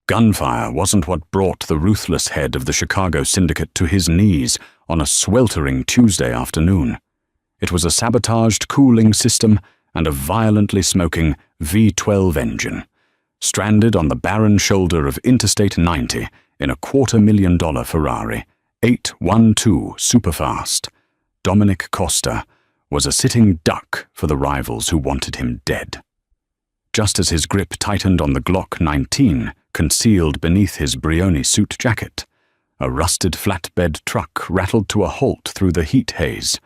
Gunfire wasn't what brought the ruthless head of the Chicago syndicate to his knees on a sweltering Tuesday afternoon. It was a sabotaged cooling system and a violently smoking V12 engine, stranded on the barren shoulder of Interstate 90 in a $250,000 Ferrari 812 superfast. Dominic Costa was a sitting duck for the rivals who wanted him dead. Just as his grip tightened on the Glock 19 concealed beneath his Brioni suit jacket, a rusted flatbed truck rattled to a halt through the heat haze.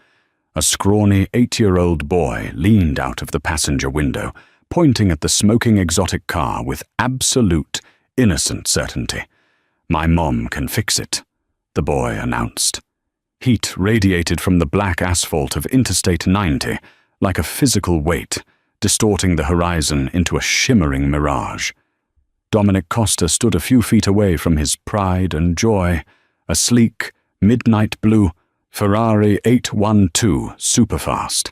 A scrawny 8-year-old boy leaned out of the passenger window, pointing at the smoking exotic car with absolute, innocent certainty. "My mom can fix it," the boy announced. Heat radiated from the black asphalt of Interstate 90 like a physical weight, distorting the horizon into a shimmering mirage. Dominic Costa stood a few feet away from his pride and joy, a sleek, midnight blue Ferrari 812 superfast,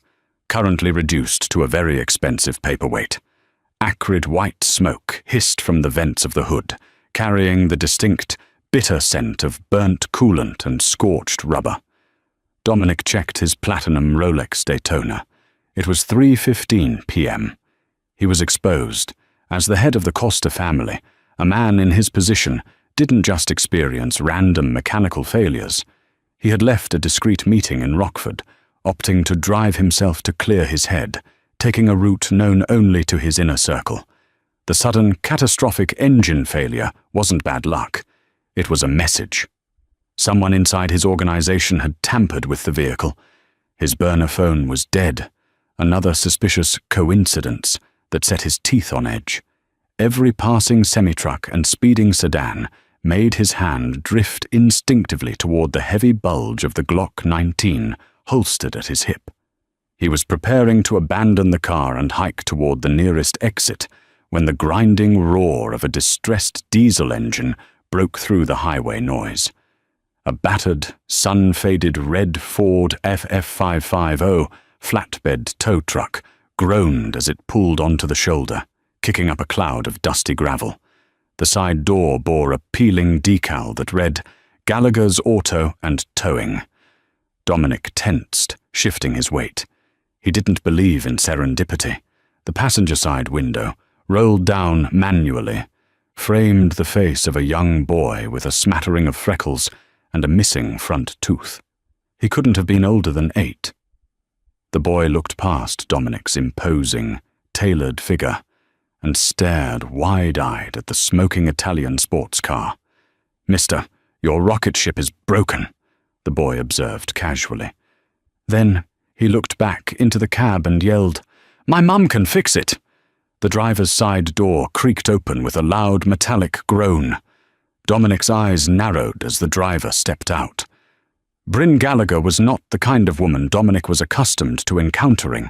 currently reduced to a very expensive paperweight. Acrid white smoke hissed from the vents of the hood, carrying the distinct, bitter scent of burnt coolant and scorched rubber. Dominic checked his platinum Rolex Daytona. It was 3:15 p.m. He was exposed. As the head of the Costa family, a man in his position didn't just experience random mechanical failures. He had left a discreet meeting in Rockford, opting to drive himself to clear his head, taking a route known only to his inner circle. The sudden, catastrophic engine failure wasn't bad luck. It was a message. Someone inside his organization had tampered with the vehicle. His burner phone was dead, another suspicious coincidence that set his teeth on edge. Every passing semi-truck and speeding sedan made his hand drift instinctively toward the heavy bulge of the Glock 19 holstered at his hip. He was preparing to abandon the car and hike toward the nearest exit when the grinding roar of a distressed diesel engine broke through the highway noise. A battered, sun-faded red Ford FF550 flatbed tow truck groaned as it pulled onto the shoulder, kicking up a cloud of dusty gravel. The side door bore a peeling decal that read, "Gallagher's Auto and Towing." Dominic tensed, shifting his weight. He didn't believe in serendipity. The passenger side window, rolled down manually, framed the face of a young boy with a smattering of freckles and a missing front tooth. He couldn't have been older than 8. The boy looked past Dominic's imposing, tailored figure and stared wide-eyed at the smoking Italian sports car. "Mister, your rocket ship is broken," the boy observed casually. Then he looked back into the cab and yelled, "My mum can fix it!" The driver's side door creaked open with a loud metallic groan. Dominic's eyes narrowed as the driver stepped out. Bryn Gallagher was not the kind of woman Dominic was accustomed to encountering.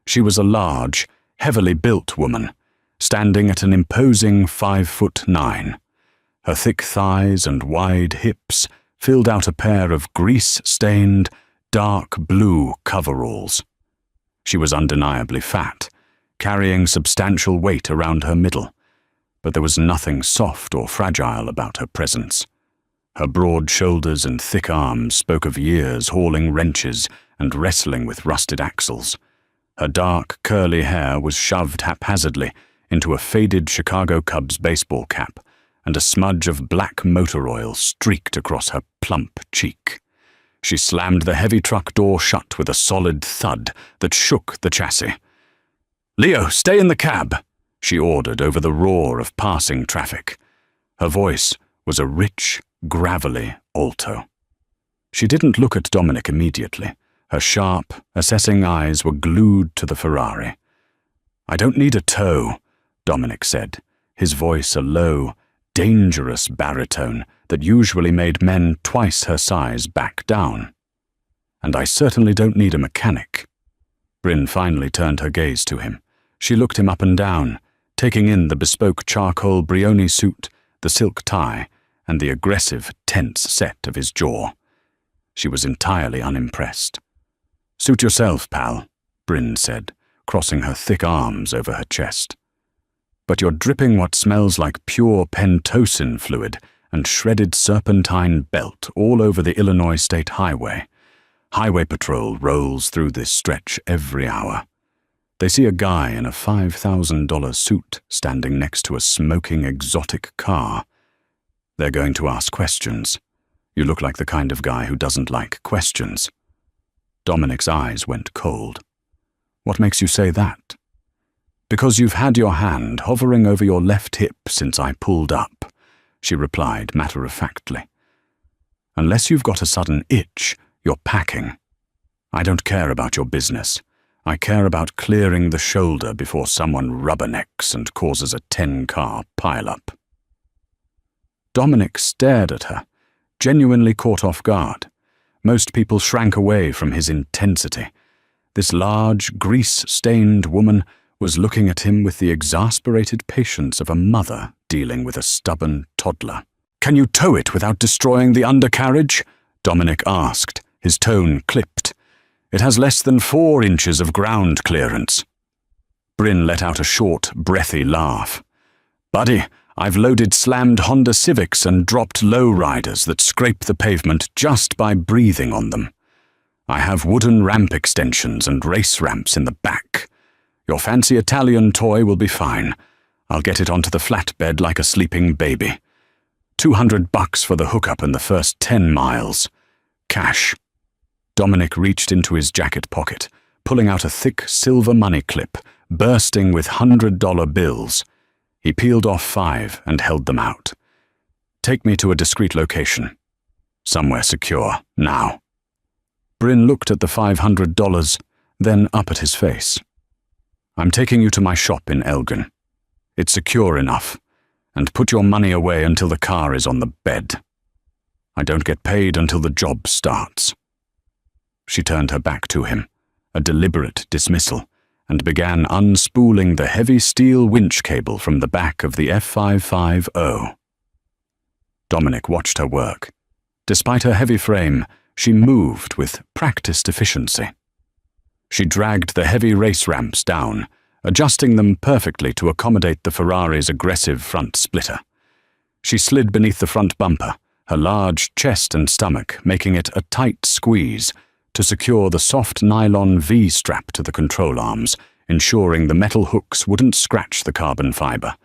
She was a large, heavily built woman, standing at an imposing 5'9". Her thick thighs and wide hips filled out a pair of grease-stained, dark blue coveralls. She was undeniably fat, carrying substantial weight around her middle, but there was nothing soft or fragile about her presence. Her broad shoulders and thick arms spoke of years hauling wrenches and wrestling with rusted axles. Her dark, curly hair was shoved haphazardly into a faded Chicago Cubs baseball cap, and a smudge of black motor oil streaked across her plump cheek. She slammed the heavy truck door shut with a solid thud that shook the chassis. "Leo, stay in the cab," she ordered over the roar of passing traffic. Her voice was a rich, gravelly alto. She didn't look at Dominic immediately. Her sharp, assessing eyes were glued to the Ferrari. "I don't need a tow," Dominic said, his voice a low, dangerous baritone that usually made men twice her size back down. "And I certainly don't need a mechanic." Bryn finally turned her gaze to him. She looked him up and down, taking in the bespoke charcoal Brioni suit, the silk tie, and the aggressive, tense set of his jaw. She was entirely unimpressed. "Suit yourself, pal," Bryn said, crossing her thick arms over her chest. but you're dripping what smells like pure pentosin fluid and shredded serpentine belt all over the Illinois State Highway. Highway patrol rolls through this stretch every hour. They see a guy in a $5,000 suit standing next to a smoking exotic car. They're going to ask questions. You look like the kind of guy who doesn't like questions. Dominic's eyes went cold. What makes you say that? Because you've had your hand hovering over your left hip since I pulled up, she replied matter-of-factly. Unless you've got a sudden itch, you're packing. I don't care about your business. I care about clearing the shoulder before someone rubbernecks and causes a 10-car pileup. Dominic stared at her, genuinely caught off guard. Most people shrank away from his intensity. This large, grease-stained woman was looking at him with the exasperated patience of a mother dealing with a stubborn toddler. "Can you tow it without destroying the undercarriage?" Dominic asked, his tone clipped. "It has less than 4 inches of ground clearance." Bryn let out a short, breathy laugh. "Buddy, I've loaded slammed Honda Civics and dropped low-riders that scrape the pavement just by breathing on them. I have wooden ramp extensions and race ramps in the back. Your fancy Italian toy will be fine. I'll get it onto the flatbed like a sleeping baby. $200 for the hookup in the first 10 miles. Cash." Dominic reached into his jacket pocket, pulling out a thick silver money clip, bursting with $100 bills. He peeled off 5 and held them out. "Take me to a discreet location. Somewhere secure, now." Bryn looked at the $500, then up at his face. "I'm taking you to my shop in Elgin. It's secure enough, and put your money away until the car is on the bed. I don't get paid until the job starts." She turned her back to him, a deliberate dismissal, and began unspooling the heavy steel winch cable from the back of the F550. Dominic watched her work. Despite her heavy frame, she moved with practiced efficiency. She dragged the heavy race ramps down, adjusting them perfectly to accommodate the Ferrari's aggressive front splitter. She slid beneath the front bumper, her large chest and stomach making it a tight squeeze to secure the soft nylon V-strap to the control arms, ensuring the metal hooks wouldn't scratch the carbon fiber.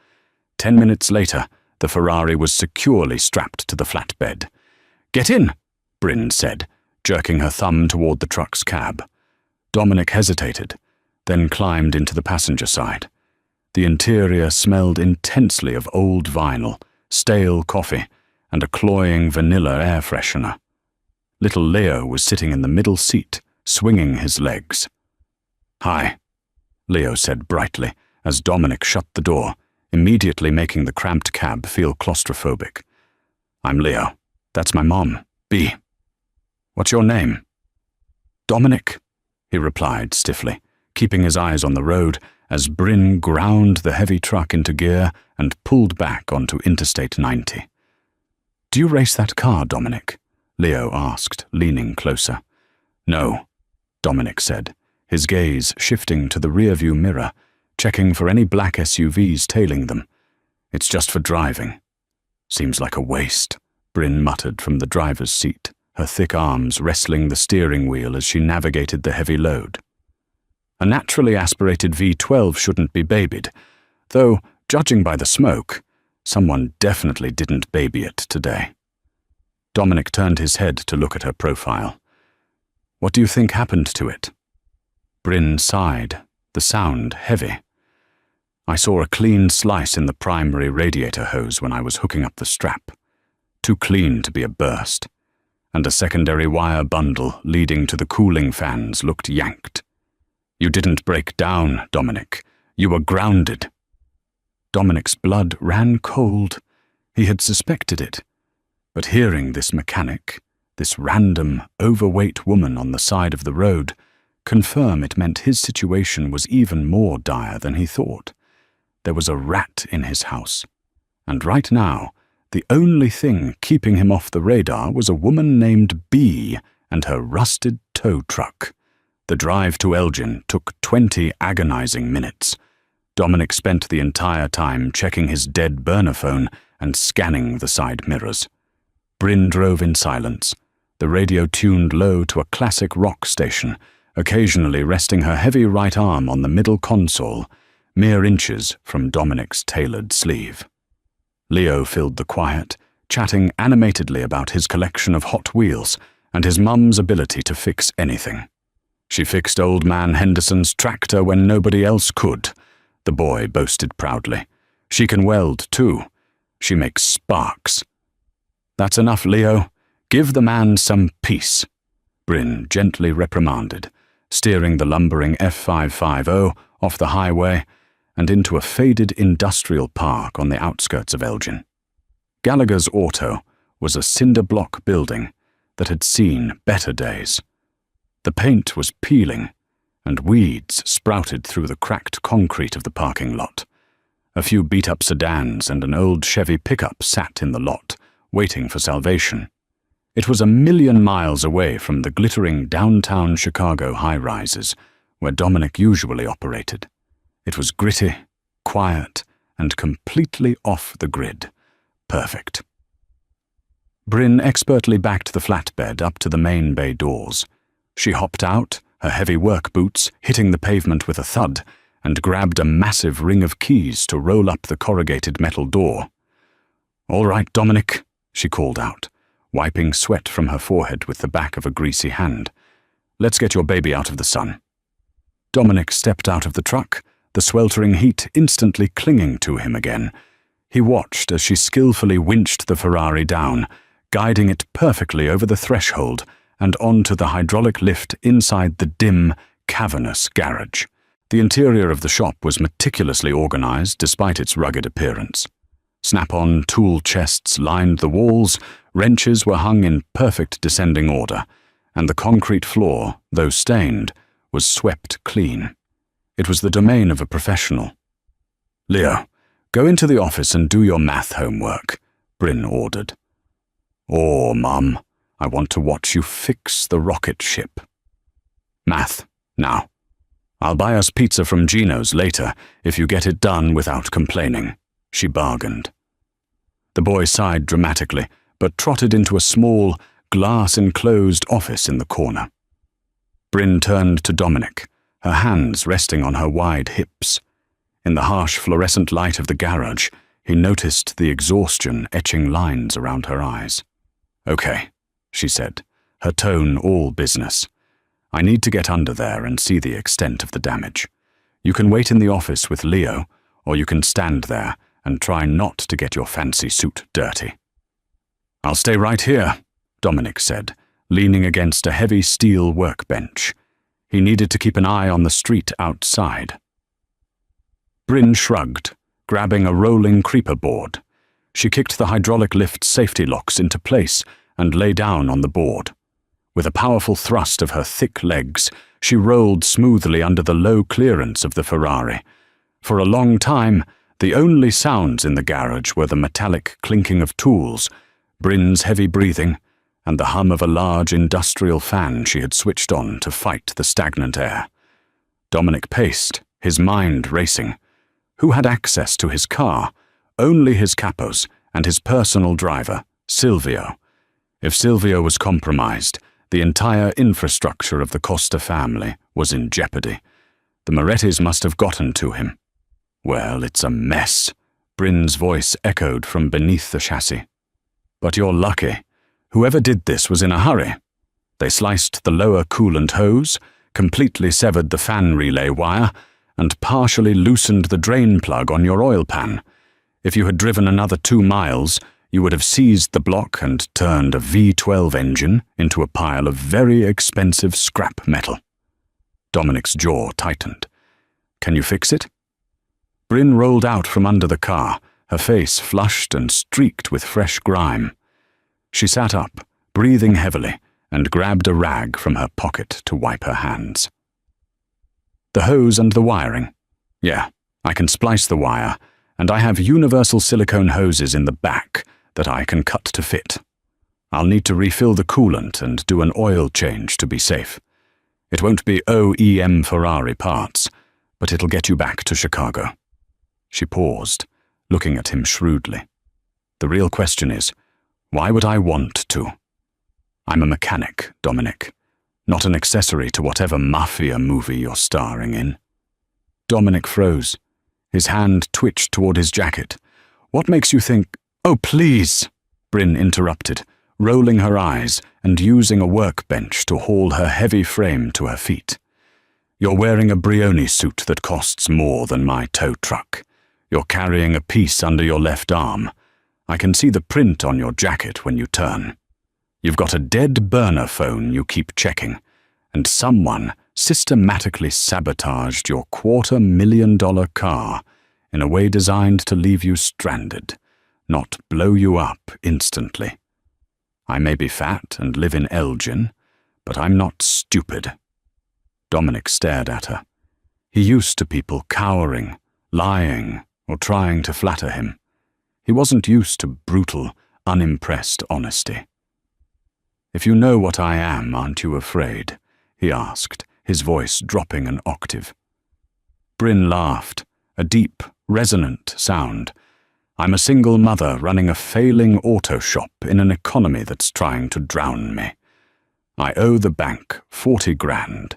10 minutes later, the Ferrari was securely strapped to the flatbed. "Get in," Bryn said, jerking her thumb toward the truck's cab. Dominic hesitated, then climbed into the passenger side. The interior smelled intensely of old vinyl, stale coffee, and a cloying vanilla air freshener. Little Leo was sitting in the middle seat, swinging his legs. "Hi," Leo said brightly, as Dominic shut the door, immediately making the cramped cab feel claustrophobic. "I'm Leo. That's my mom, Bea. What's your name?" "Dominic," he replied stiffly, keeping his eyes on the road as Bryn ground the heavy truck into gear and pulled back onto Interstate 90. "Do you race that car, Dominic?" Leo asked, leaning closer. "No," Dominic said, his gaze shifting to the rearview mirror, checking for any black SUVs tailing them. "It's just for driving." "Seems like a waste," Bryn muttered from the driver's seat, her thick arms wrestling the steering wheel as she navigated the heavy load. A naturally aspirated V12 shouldn't be babied, though, judging by the smoke, someone definitely didn't baby it today. Dominic turned his head to look at her profile. "What do you think happened to it?" Bryn sighed, the sound heavy. "I saw a clean slice in the primary radiator hose when I was hooking up the strap. Too clean to be a burst. And a secondary wire bundle leading to the cooling fans looked yanked. You didn't break down, Dominic. You were grounded." Dominic's blood ran cold. He had suspected it. But hearing this mechanic, this random, overweight woman on the side of the road, confirm it meant his situation was even more dire than he thought. There was a rat in his house. And right now, the only thing keeping him off the radar was a woman named Bea and her rusted tow truck. The drive to Elgin took 20 agonizing minutes. Dominic spent the entire time checking his dead burner phone and scanning the side mirrors. Bryn drove in silence, the radio tuned low to a classic rock station, occasionally resting her heavy right arm on the middle console, mere inches from Dominic's tailored sleeve. Leo filled the quiet, chatting animatedly about his collection of Hot Wheels and his mum's ability to fix anything. She fixed old man Henderson's tractor when nobody else could, the boy boasted proudly. She can weld, too. She makes sparks. That's enough, Leo. Give the man some peace, Bryn gently reprimanded, steering the lumbering F550 off the highway and into a faded industrial park on the outskirts of Elgin. Gallagher's Auto was a cinder block building that had seen better days. The paint was peeling, and weeds sprouted through the cracked concrete of the parking lot. A few beat-up sedans and an old Chevy pickup sat in the lot, waiting for salvation. It was 1,000,000 miles away from the glittering downtown Chicago high-rises, where Dominic usually operated. It was gritty, quiet, and completely off the grid. Perfect. Bryn expertly backed the flatbed up to the main bay doors. She hopped out, her heavy work boots hitting the pavement with a thud, and grabbed a massive ring of keys to roll up the corrugated metal door. "All right, Dominic," she called out, wiping sweat from her forehead with the back of a greasy hand. "Let's get your baby out of the sun." Dominic stepped out of the truck, the sweltering heat instantly clinging to him again. He watched as she skillfully winched the Ferrari down, guiding it perfectly over the threshold and onto the hydraulic lift inside the dim, cavernous garage. The interior of the shop was meticulously organized despite its rugged appearance. Snap-on tool chests lined the walls, wrenches were hung in perfect descending order, and the concrete floor, though stained, was swept clean. It was the domain of a professional. "Leo, go into the office and do your math homework," Bryn ordered. "Oh, Mum, I want to watch you fix the rocket ship." "Math, now. I'll buy us pizza from Gino's later if you get it done without complaining," she bargained. The boy sighed dramatically, but trotted into a small, glass-enclosed office in the corner. Bryn turned to Dominic, her hands resting on her wide hips. In the harsh fluorescent light of the garage, he noticed the exhaustion etching lines around her eyes. "Okay," she said, her tone all business. "I need to get under there and see the extent of the damage. You can wait in the office with Leo, or you can stand there and try not to get your fancy suit dirty." "I'll stay right here," Dominic said, leaning against a heavy steel workbench. He needed to keep an eye on the street outside. Bryn shrugged, grabbing a rolling creeper board. She kicked the hydraulic lift's safety locks into place and lay down on the board. With a powerful thrust of her thick legs, she rolled smoothly under the low clearance of the Ferrari. For a long time, the only sounds in the garage were the metallic clinking of tools, Bryn's heavy breathing, and the hum of a large industrial fan she had switched on to fight the stagnant air. Dominic paced, his mind racing. Who had access to his car? Only his capos and his personal driver, Silvio. If Silvio was compromised, the entire infrastructure of the Costa family was in jeopardy. The Morettis must have gotten to him. "Well, it's a mess," Bryn's voice echoed from beneath the chassis. "But you're lucky. Whoever did this was in a hurry. They sliced the lower coolant hose, completely severed the fan relay wire, and partially loosened the drain plug on your oil pan. If you had driven another 2 miles, you would have seized the block and turned a V12 engine into a pile of very expensive scrap metal." Dominic's jaw tightened. "Can you fix it?" Bryn rolled out from under the car, her face flushed and streaked with fresh grime. She sat up, breathing heavily, and grabbed a rag from her pocket to wipe her hands. "The hose and the wiring? Yeah, I can splice the wire, and I have universal silicone hoses in the back that I can cut to fit. I'll need to refill the coolant and do an oil change to be safe. It won't be OEM Ferrari parts, but it'll get you back to Chicago." She paused, looking at him shrewdly. The real question is, why would I want to? I'm a mechanic, Dominic, not an accessory to whatever mafia movie you're starring in. Dominic froze. His hand twitched toward his jacket. What makes you think— Oh, please, Bryn interrupted, rolling her eyes and using a workbench to haul her heavy frame to her feet. You're wearing a Brioni suit that costs more than my tow truck. You're carrying a piece under your left arm. I can see the print on your jacket when you turn. You've got a dead burner phone you keep checking, and someone systematically sabotaged your $250,000 car in a way designed to leave you stranded, not blow you up instantly. I may be fat and live in Elgin, but I'm not stupid. Dominic stared at her. He used to people cowering, lying, or trying to flatter him. He wasn't used to brutal, unimpressed honesty. If you know what I am, aren't you afraid? He asked, his voice dropping an octave. Bryn laughed, a deep, resonant sound. I'm a single mother running a failing auto shop in an economy that's trying to drown me. I owe the bank 40 grand,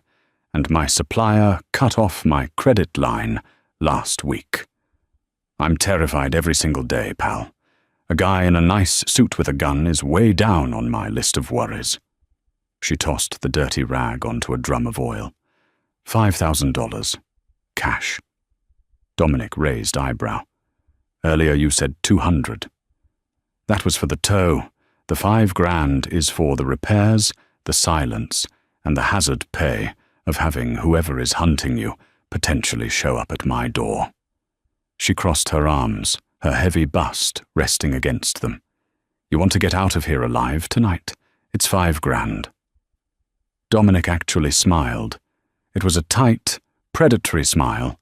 and my supplier cut off my credit line last week. I'm terrified every single day, pal. A guy in a nice suit with a gun is way down on my list of worries. She tossed the dirty rag onto a drum of oil. $5,000. Cash. Dominic raised eyebrow. Earlier you said 200. That was for the tow. The 5 grand is for the repairs, the silence, and the hazard pay of having whoever is hunting you potentially show up at my door. She crossed her arms, her heavy bust resting against them. You want to get out of here alive tonight? It's 5 grand. Dominic actually smiled. It was a tight, predatory smile,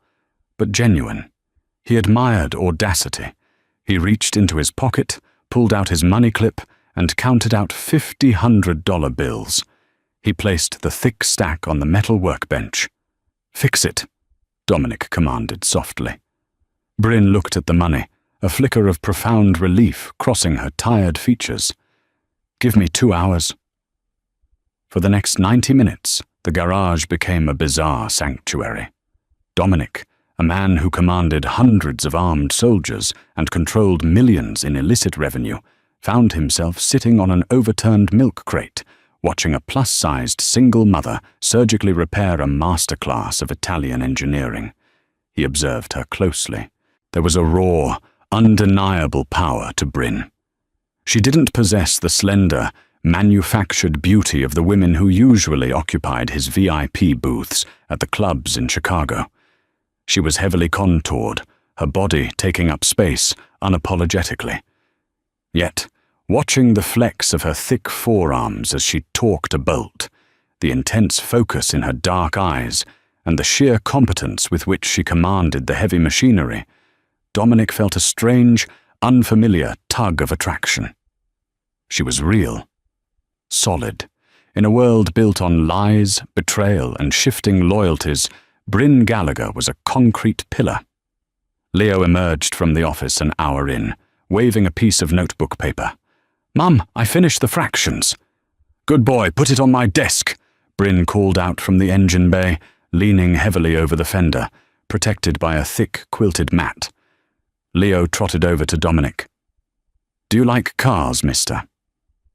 but genuine. He admired audacity. He reached into his pocket, pulled out his money clip, and counted out 50 $100 bills. He placed the thick stack on the metal workbench. Fix it, Dominic commanded softly. Bryn looked at the money, a flicker of profound relief crossing her tired features. Give me 2 hours. For the next 90 minutes, the garage became a bizarre sanctuary. Dominic, a man who commanded hundreds of armed soldiers and controlled millions in illicit revenue, found himself sitting on an overturned milk crate, watching a plus-sized single mother surgically repair a masterclass of Italian engineering. He observed her closely. There was a raw, undeniable power to Bryn. She didn't possess the slender, manufactured beauty of the women who usually occupied his VIP booths at the clubs in Chicago. She was heavily contoured, her body taking up space unapologetically. Yet, watching the flex of her thick forearms as she torqued a bolt, the intense focus in her dark eyes, and the sheer competence with which she commanded the heavy machinery, Dominic felt a strange, unfamiliar tug of attraction. She was real. Solid. In a world built on lies, betrayal, and shifting loyalties, Bryn Gallagher was a concrete pillar. Leo emerged from the office an hour in, waving a piece of notebook paper. "Mum, I finished the fractions." "Good boy, put it on my desk," Bryn called out from the engine bay, leaning heavily over the fender, protected by a thick, quilted mat. Leo trotted over to Dominic. "Do you like cars, mister?"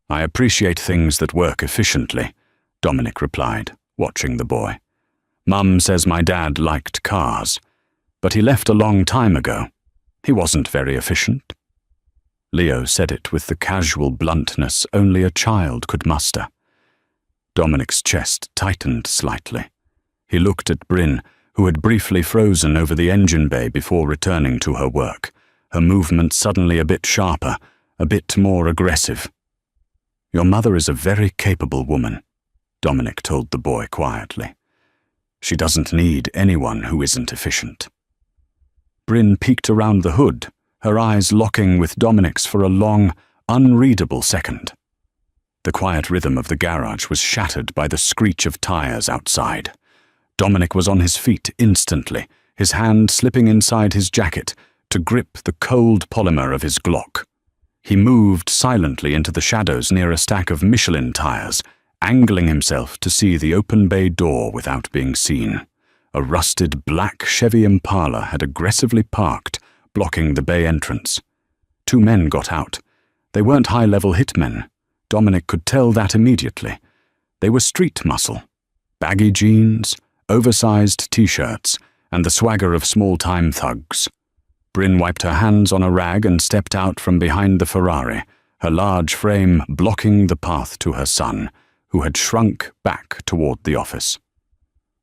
"I appreciate things that work efficiently," Dominic replied, watching the boy. "Mum says my dad liked cars, but he left a long time ago. He wasn't very efficient." Leo said it with the casual bluntness only a child could muster. Dominic's chest tightened slightly. He looked at Bryn, who had briefly frozen over the engine bay before returning to her work, her movement suddenly a bit sharper, a bit more aggressive. "Your mother is a very capable woman," Dominic told the boy quietly. "She doesn't need anyone who isn't efficient." Bryn peeked around the hood, her eyes locking with Dominic's for a long, unreadable second. The quiet rhythm of the garage was shattered by the screech of tires outside. Dominic was on his feet instantly, his hand slipping inside his jacket to grip the cold polymer of his Glock. He moved silently into the shadows near a stack of Michelin tires, angling himself to see the open bay door without being seen. A rusted black Chevy Impala had aggressively parked, blocking the bay entrance. 2 men got out. They weren't high-level hitmen. Dominic could tell that immediately. They were street muscle. Baggy jeans, oversized t-shirts, and the swagger of small-time thugs. Bryn wiped her hands on a rag and stepped out from behind the Ferrari, her large frame blocking the path to her son, who had shrunk back toward the office.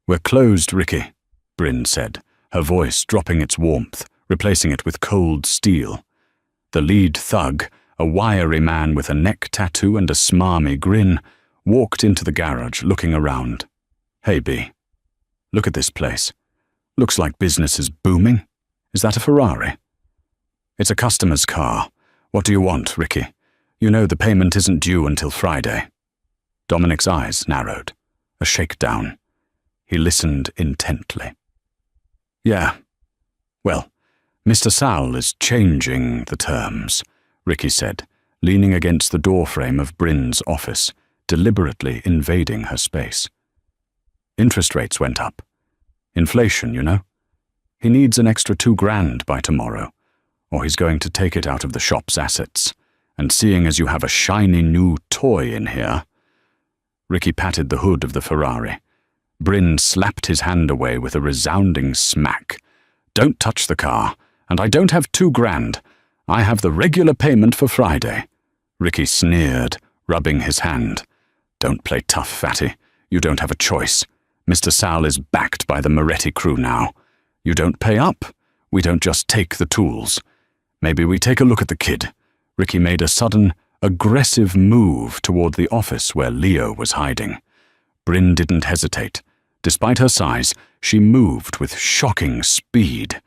"We're closed, Ricky," Bryn said, her voice dropping its warmth, replacing it with cold steel. The lead thug, a wiry man with a neck tattoo and a smarmy grin, walked into the garage, looking around. "Hey, B. Look at this place. Looks like business is booming. Is that a Ferrari?" "It's a customer's car. What do you want, Ricky? You know the payment isn't due until Friday." Dominic's eyes narrowed. A shakedown. He listened intently. "Yeah. Well, Mr. Sal is changing the terms," Ricky said, leaning against the doorframe of Bryn's office, deliberately invading her space. "Interest rates went up. Inflation, you know. He needs an extra $2,000 by tomorrow, or he's going to take it out of the shop's assets. And seeing as you have a shiny new toy in here—" Ricky patted the hood of the Ferrari. Bryn slapped his hand away with a resounding smack. "Don't touch the car, and I don't have $2,000. I have the regular payment for Friday." Ricky sneered, rubbing his hand. "Don't play tough, fatty. You don't have a choice. Mr. Sal is backed by the Moretti crew now. You don't pay up. We don't just take the tools. Maybe we take a look at the kid." Ricky made a sudden, aggressive move toward the office where Leo was hiding. Bryn didn't hesitate. Despite her size, she moved with shocking speed.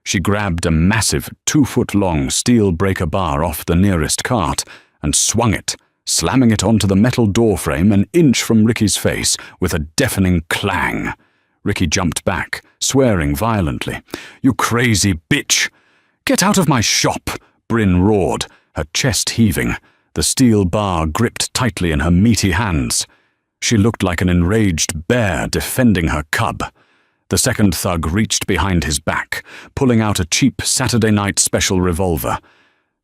She grabbed a massive 2-foot-long steel breaker bar off the nearest cart and swung it, slamming it onto the metal doorframe an inch from Ricky's face with a deafening clang. Ricky jumped back, swearing violently. "You crazy bitch! Get out of my shop!" Bryn roared, her chest heaving, the steel bar gripped tightly in her meaty hands. She looked like an enraged bear defending her cub. The second thug reached behind his back, pulling out a cheap Saturday night special revolver.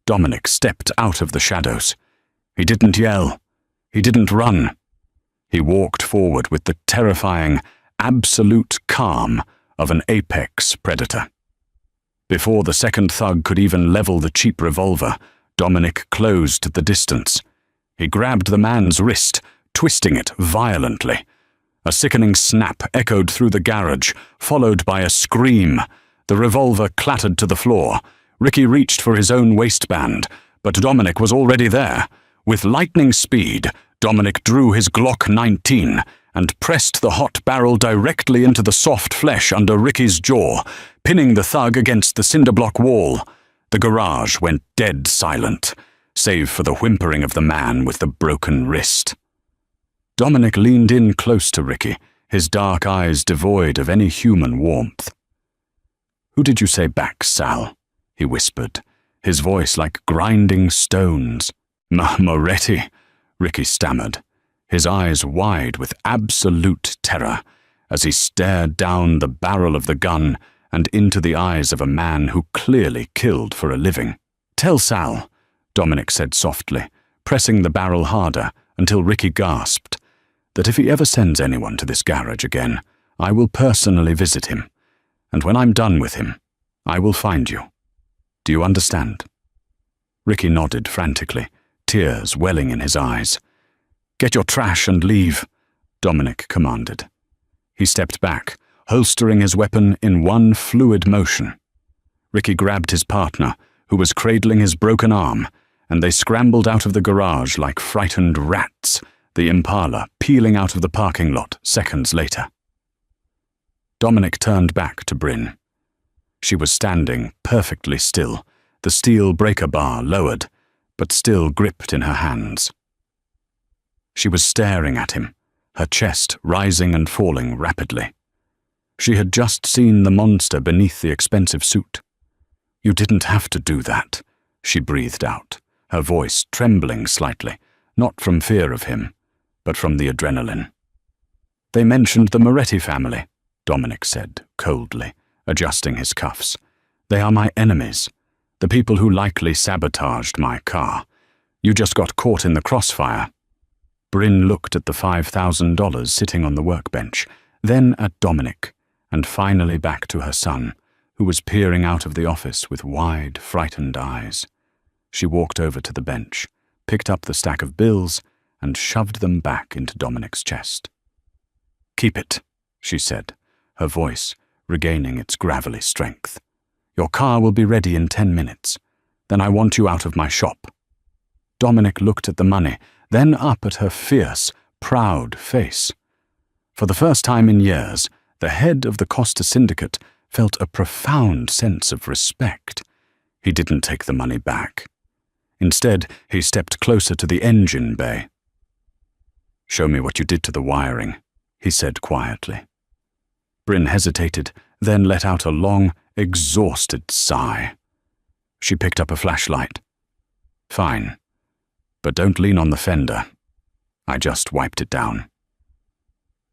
Dominic stepped out of the shadows. He didn't yell. He didn't run. He walked forward with the terrifying, absolute calm of an apex predator. Before the second thug could even level the cheap revolver, Dominic closed the distance. He grabbed the man's wrist, twisting it violently. A sickening snap echoed through the garage, followed by a scream. The revolver clattered to the floor. Ricky reached for his own waistband, but Dominic was already there. With lightning speed, Dominic drew his Glock 19 and pressed the hot barrel directly into the soft flesh under Ricky's jaw, pinning the thug against the cinder-block wall. The garage went dead silent, save for the whimpering of the man with the broken wrist. Dominic leaned in close to Ricky, his dark eyes devoid of any human warmth. "Who did you say back, Sal?" he whispered, his voice like grinding stones. "Moretti," Ricky stammered, his eyes wide with absolute terror as he stared down the barrel of the gun and into the eyes of a man who clearly killed for a living. "Tell Sal," Dominic said softly, pressing the barrel harder until Ricky gasped, "that if he ever sends anyone to this garage again, I will personally visit him, and when I'm done with him, I will find you. Do you understand?" Ricky nodded frantically, tears welling in his eyes. "Get your trash and leave," Dominic commanded. He stepped back, holstering his weapon in one fluid motion. Ricky grabbed his partner, who was cradling his broken arm, and they scrambled out of the garage like frightened rats, the Impala peeling out of the parking lot seconds later. Dominic turned back to Bryn. She was standing perfectly still, the steel breaker bar lowered, but still gripped in her hands. She was staring at him, her chest rising and falling rapidly. She had just seen the monster beneath the expensive suit. "You didn't have to do that," she breathed out, her voice trembling slightly, not from fear of him, but from the adrenaline. "They mentioned the Moretti family," Dominic said, coldly, adjusting his cuffs. "They are my enemies, the people who likely sabotaged my car. You just got caught in the crossfire." Bryn looked at the $5,000 sitting on the workbench, then at Dominic, and finally back to her son, who was peering out of the office with wide, frightened eyes. She walked over to the bench, picked up the stack of bills, and shoved them back into Dominic's chest. "Keep it," she said, her voice regaining its gravelly strength. "Your car will be ready in 10 minutes. Then I want you out of my shop." Dominic looked at the money, then up at her fierce, proud face. For the first time in years, the head of the Costa Syndicate felt a profound sense of respect. He didn't take the money back. Instead, he stepped closer to the engine bay. "Show me what you did to the wiring," he said quietly. Bryn hesitated, then let out a long, exhausted sigh. She picked up a flashlight. "Fine, but don't lean on the fender. I just wiped it down."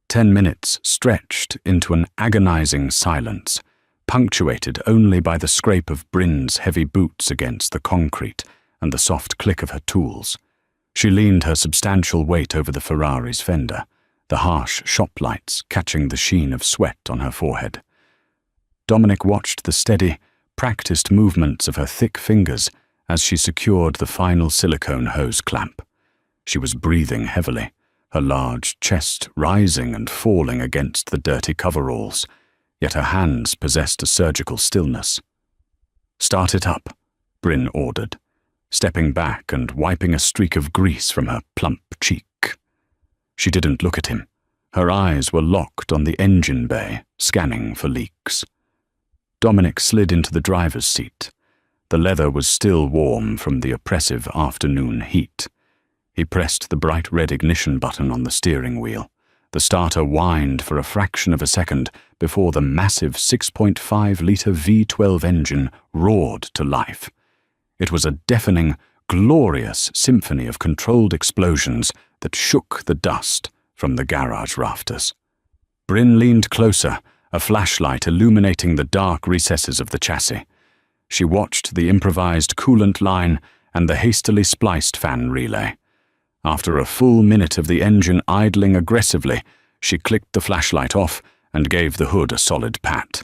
10 minutes stretched into an agonizing silence, punctuated only by the scrape of Bryn's heavy boots against the concrete and the soft click of her tools. She leaned her substantial weight over the Ferrari's fender, the harsh shop lights catching the sheen of sweat on her forehead. Dominic watched the steady, practiced movements of her thick fingers as she secured the final silicone hose clamp. She was breathing heavily, her large chest rising and falling against the dirty coveralls, yet her hands possessed a surgical stillness. "Start it up," Bryn ordered, stepping back and wiping a streak of grease from her plump cheek. She didn't look at him. Her eyes were locked on the engine bay, scanning for leaks. Dominic slid into the driver's seat. The leather was still warm from the oppressive afternoon heat. He pressed the bright red ignition button on the steering wheel. The starter whined for a fraction of a second before the massive 6.5-litre V12 engine roared to life. It was a deafening, glorious symphony of controlled explosions that shook the dust from the garage rafters. Bryn leaned closer, a flashlight illuminating the dark recesses of the chassis. She watched the improvised coolant line and the hastily spliced fan relay. After a full minute of the engine idling aggressively, she clicked the flashlight off and gave the hood a solid pat.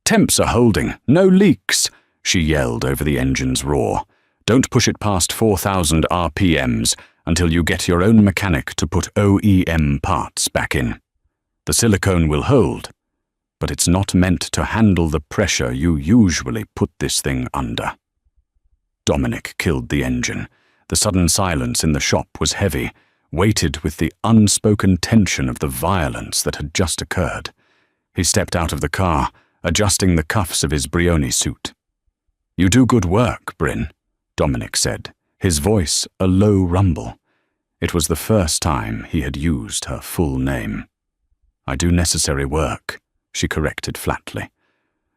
"Temps are holding, no leaks," she yelled over the engine's roar. "Don't push it past 4,000 RPMs until you get your own mechanic to put OEM parts back in. The silicone will hold, but it's not meant to handle the pressure you usually put this thing under." Dominic killed the engine. The sudden silence in the shop was heavy, weighted with the unspoken tension of the violence that had just occurred. He stepped out of the car, adjusting the cuffs of his Brioni suit. "You do good work, Bryn," Dominic said, his voice a low rumble. It was the first time he had used her full name. "I do necessary work," she corrected flatly.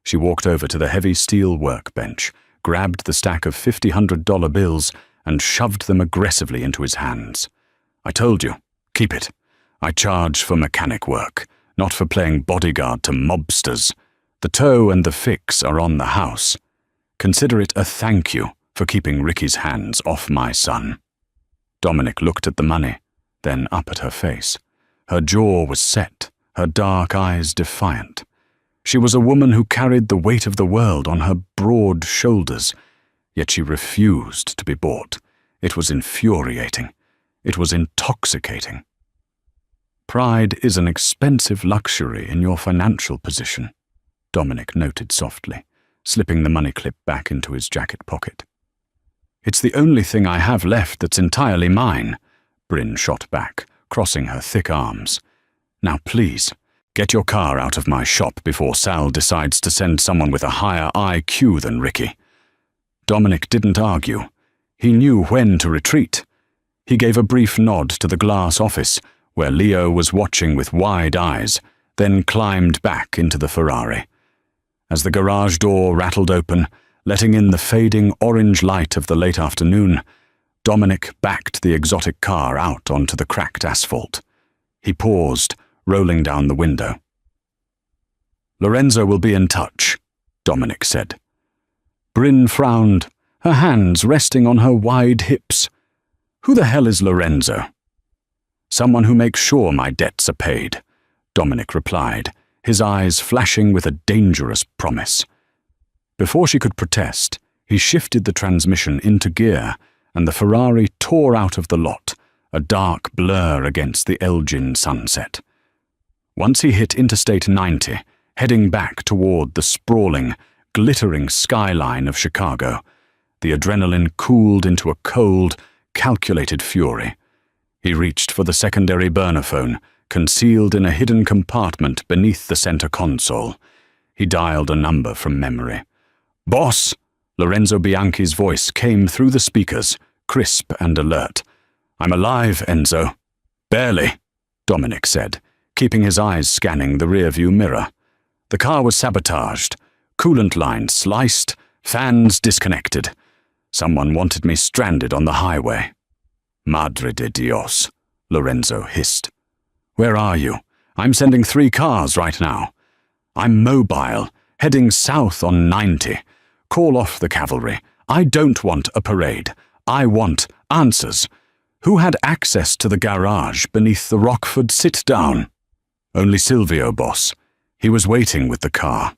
She walked over to the heavy steel workbench, grabbed the stack of $50 bills, and shoved them aggressively into his hands. "I told you, keep it. I charge for mechanic work, not for playing bodyguard to mobsters. The tow and the fix are on the house. Consider it a thank you for keeping Ricky's hands off my son." Dominic looked at the money, then up at her face. Her jaw was set, her dark eyes defiant. She was a woman who carried the weight of the world on her broad shoulders, yet she refused to be bought. It was infuriating. It was intoxicating. "Pride is an expensive luxury in your financial position," Dominic noted softly, slipping the money clip back into his jacket pocket. "It's the only thing I have left that's entirely mine," Bryn shot back, crossing her thick arms. "Now please, get your car out of my shop before Sal decides to send someone with a higher IQ than Ricky." Dominic didn't argue. He knew when to retreat. He gave a brief nod to the glass office, where Leo was watching with wide eyes, then climbed back into the Ferrari. As the garage door rattled open, letting in the fading orange light of the late afternoon, Dominic backed the exotic car out onto the cracked asphalt. He paused, rolling down the window. "Lorenzo will be in touch," Dominic said. Bryn frowned, her hands resting on her wide hips. "Who the hell is Lorenzo?" "Someone who makes sure my debts are paid," Dominic replied, his eyes flashing with a dangerous promise. Before she could protest, he shifted the transmission into gear, and the Ferrari tore out of the lot, a dark blur against the Elgin sunset. Once he hit Interstate 90, heading back toward the sprawling, glittering skyline of Chicago, the adrenaline cooled into a cold, calculated fury. He reached for the secondary burner phone, concealed in a hidden compartment beneath the center console. He dialed a number from memory. "Boss!" Lorenzo Bianchi's voice came through the speakers, crisp and alert. "I'm alive, Enzo." "Barely," Dominic said, keeping his eyes scanning the rearview mirror. The car was sabotaged, coolant lines sliced, fans disconnected. Someone wanted me stranded on the highway. "Madre de Dios," Lorenzo hissed. "Where are you? I'm sending 3 cars right now. I'm mobile, heading south on 90. Call off the cavalry. I don't want a parade. I want answers. Who had access to the garage beneath the Rockford sit-down?" "Only Silvio, boss. He was waiting with the car."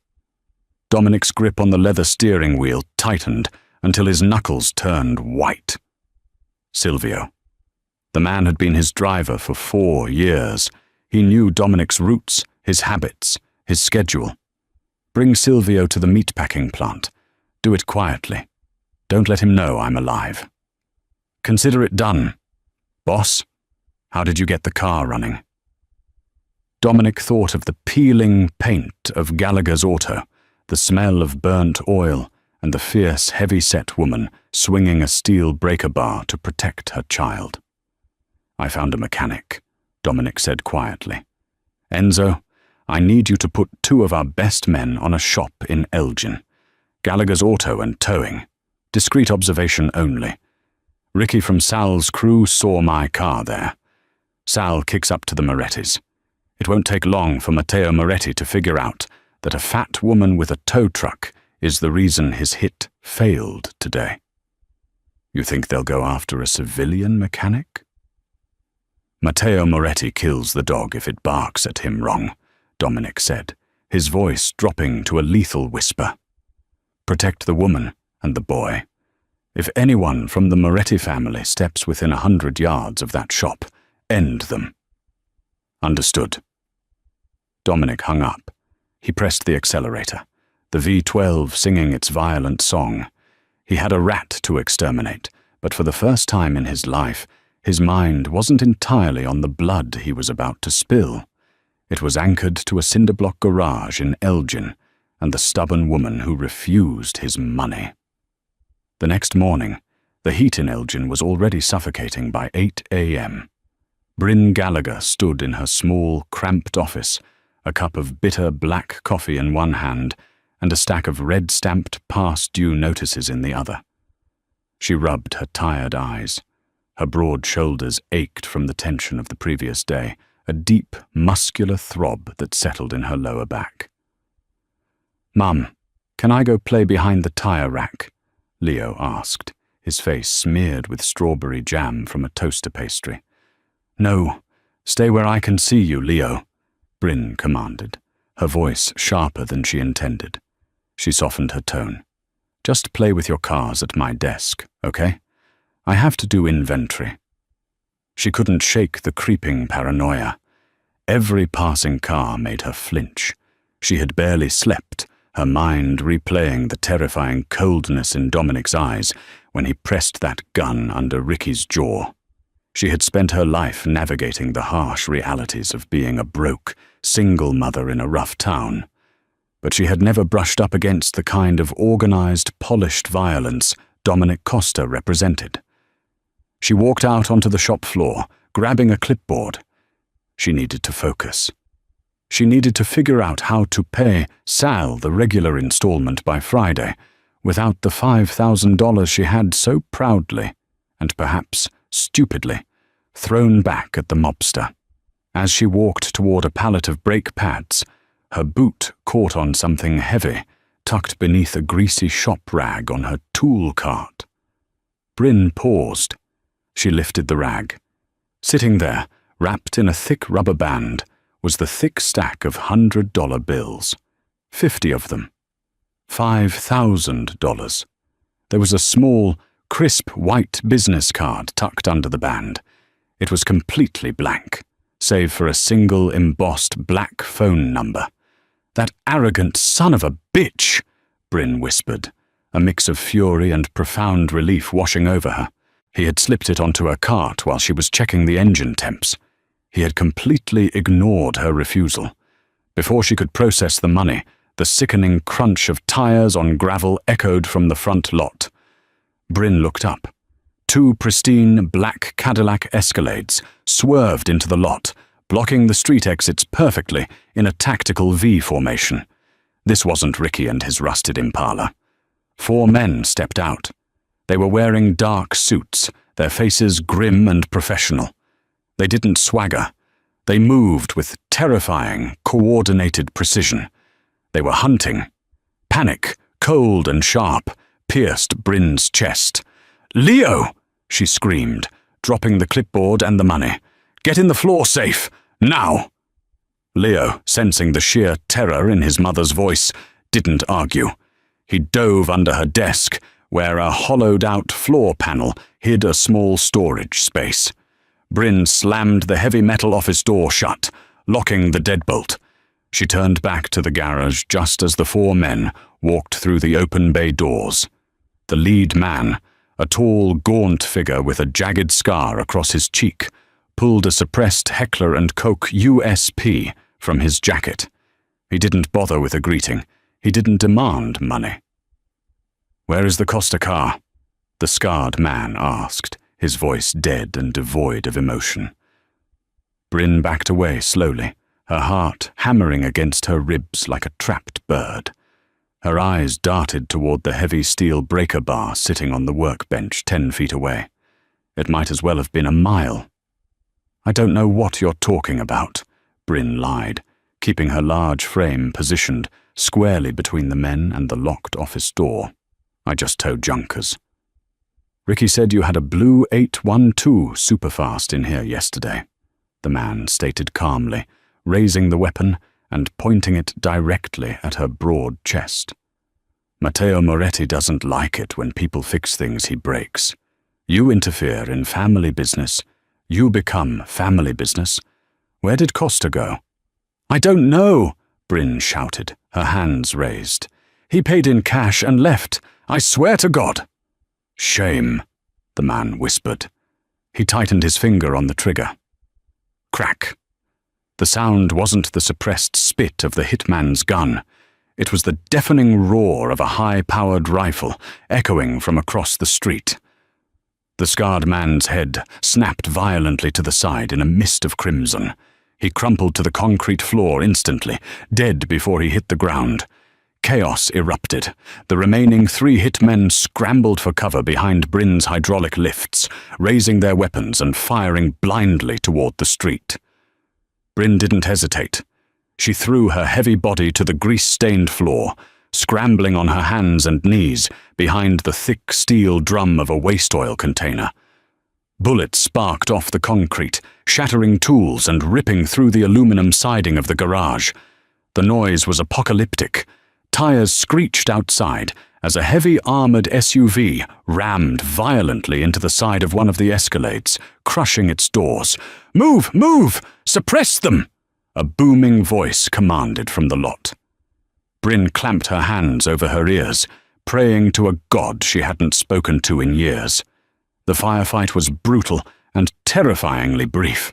Dominic's grip on the leather steering wheel tightened until his knuckles turned white. Silvio. The man had been his driver for 4 years. He knew Dominic's routes, his habits, his schedule. Bring Silvio to the meatpacking plant. Do it quietly. Don't let him know I'm alive. Consider it done. Boss, how did you get the car running? Dominic thought of the peeling paint of Gallagher's auto, the smell of burnt oil, and the fierce, heavy-set woman swinging a steel breaker bar to protect her child. "I found a mechanic," Dominic said quietly. "Enzo, I need you to put 2 of our best men on a shop in Elgin. Gallagher's auto and towing. Discreet observation only. Ricky from Sal's crew saw my car there. Sal kicks up to the Morettis. It won't take long for Matteo Moretti to figure out that a fat woman with a tow truck is the reason his hit failed today." "You think they'll go after a civilian mechanic?" "Matteo Moretti kills the dog if it barks at him wrong," Dominic said, his voice dropping to a lethal whisper. "Protect the woman and the boy. If anyone from the Moretti family steps within 100 yards of that shop, end them." "Understood." Dominic hung up. He pressed the accelerator, the V12 singing its violent song. He had a rat to exterminate, but for the first time in his life, his mind wasn't entirely on the blood he was about to spill. It was anchored to a cinder-block garage in Elgin and the stubborn woman who refused his money. The next morning, the heat in Elgin was already suffocating by 8 a.m. Bryn Gallagher stood in her small, cramped office, a cup of bitter black coffee in one hand and a stack of red-stamped past-due notices in the other. She rubbed her tired eyes. Her broad shoulders ached from the tension of the previous day, a deep, muscular throb that settled in her lower back. "Mum, can I go play behind the tire rack?" Leo asked, his face smeared with strawberry jam from a toaster pastry. "No, stay where I can see you, Leo," Bryn commanded, her voice sharper than she intended. She softened her tone. "Just play with your cars at my desk, okay? I have to do inventory." She couldn't shake the creeping paranoia. Every passing car made her flinch. She had barely slept, her mind replaying the terrifying coldness in Dominic's eyes when he pressed that gun under Ricky's jaw. She had spent her life navigating the harsh realities of being a broke, single mother in a rough town. But she had never brushed up against the kind of organized, polished violence Dominic Costa represented. She walked out onto the shop floor, grabbing a clipboard. She needed to focus. She needed to figure out how to pay Sal the regular installment by Friday, without the $5,000 she had so proudly, and perhaps stupidly, thrown back at the mobster. As she walked toward a pallet of brake pads, her boot caught on something heavy, tucked beneath a greasy shop rag on her tool cart. Bryn paused. She lifted the rag. Sitting there, wrapped in a thick rubber band, was the thick stack of $100 bills. 50 of them. $5,000. There was a small, crisp white business card tucked under the band. It was completely blank, save for a single embossed black phone number. "That arrogant son of a bitch," Bryn whispered, a mix of fury and profound relief washing over her. He had slipped it onto her cart while she was checking the engine temps. He had completely ignored her refusal. Before she could process the money, the sickening crunch of tires on gravel echoed from the front lot. Bryn looked up. 2 pristine black Cadillac Escalades swerved into the lot, blocking the street exits perfectly in a tactical V formation. This wasn't Ricky and his rusted Impala. 4 men stepped out. They were wearing dark suits, their faces grim and professional. They didn't swagger. They moved with terrifying, coordinated precision. They were hunting. Panic, cold and sharp, pierced Bryn's chest. "Leo!" she screamed, dropping the clipboard and the money. "Get in the floor safe! Now!" Leo, sensing the sheer terror in his mother's voice, didn't argue. He dove under her desk, where a hollowed-out floor panel hid a small storage space. Bryn slammed the heavy metal office door shut, locking the deadbolt. She turned back to the garage just as the 4 men walked through the open bay doors. The lead man, a tall, gaunt figure with a jagged scar across his cheek, pulled a suppressed Heckler & Koch USP from his jacket. He didn't bother with a greeting. He didn't demand money. "Where is the Costa car?" the scarred man asked, his voice dead and devoid of emotion. Bryn backed away slowly, her heart hammering against her ribs like a trapped bird. Her eyes darted toward the heavy steel breaker bar sitting on the workbench 10 feet away. It might as well have been a mile. "I don't know what you're talking about," Bryn lied, keeping her large frame positioned squarely between the men and the locked office door. "I just tow junkers." "Ricky said you had a blue 812 superfast in here yesterday," the man stated calmly, raising the weapon and pointing it directly at her broad chest. "Matteo Moretti doesn't like it when people fix things he breaks. You interfere in family business. You become family business. Where did Costa go?" "I don't know," Bryn shouted, her hands raised. "He paid in cash and left. I swear to God." "Shame," the man whispered. He tightened his finger on the trigger. Crack. The sound wasn't the suppressed spit of the hitman's gun. It was the deafening roar of a high-powered rifle echoing from across the street. The scarred man's head snapped violently to the side in a mist of crimson. He crumpled to the concrete floor instantly, dead before he hit the ground. Chaos erupted. The remaining 3 hitmen scrambled for cover behind Bryn's hydraulic lifts, raising their weapons and firing blindly toward the street. Bryn didn't hesitate. She threw her heavy body to the grease-stained floor, scrambling on her hands and knees behind the thick steel drum of a waste oil container. Bullets sparked off the concrete, shattering tools and ripping through the aluminum siding of the garage. The noise was apocalyptic. Tires screeched outside as a heavy armored SUV rammed violently into the side of one of the Escalades, crushing its doors. "Move! Move! Suppress them!" a booming voice commanded from the lot. Bryn clamped her hands over her ears, praying to a god she hadn't spoken to in years. The firefight was brutal and terrifyingly brief.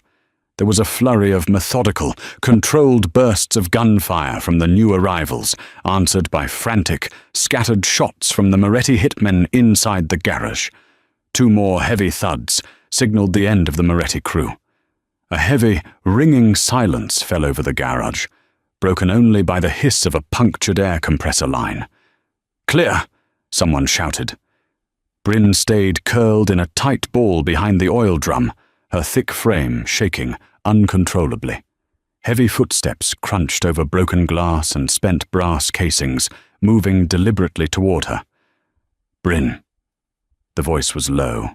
There was a flurry of methodical, controlled bursts of gunfire from the new arrivals, answered by frantic, scattered shots from the Moretti hitmen inside the garage. 2 more heavy thuds signaled the end of the Moretti crew. A heavy, ringing silence fell over the garage, broken only by the hiss of a punctured air compressor line. "Clear!" someone shouted. Bryn stayed curled in a tight ball behind the oil drum, her thick frame shaking uncontrollably. Heavy footsteps crunched over broken glass and spent brass casings, moving deliberately toward her. "Bryn." The voice was low,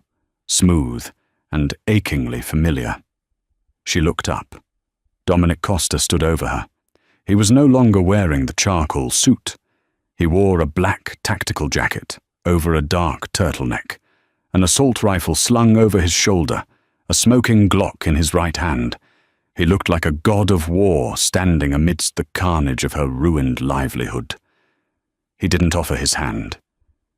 smooth, and achingly familiar. She looked up. Dominic Costa stood over her. He was no longer wearing the charcoal suit. He wore a black tactical jacket over a dark turtleneck, an assault rifle slung over his shoulder, a smoking Glock in his right hand. He looked like a god of war standing amidst the carnage of her ruined livelihood. He didn't offer his hand.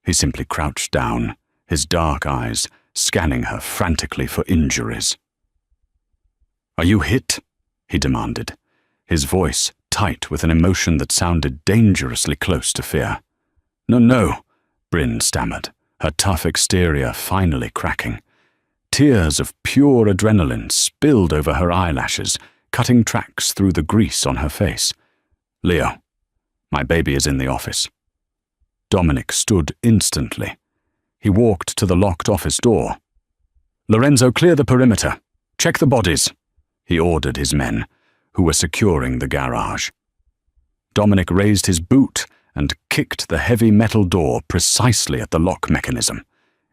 He simply crouched down, his dark eyes scanning her frantically for injuries. "Are you hit?" he demanded, his voice tight with an emotion that sounded dangerously close to fear. No, Bryn stammered, her tough exterior finally cracking. Tears of pure adrenaline spilled over her eyelashes, cutting tracks through the grease on her face. "Leo, my baby is in the office." Dominic stood instantly. He walked to the locked office door. "Lorenzo, clear the perimeter. Check the bodies," he ordered his men, who were securing the garage. Dominic raised his boot and kicked the heavy metal door precisely at the lock mechanism.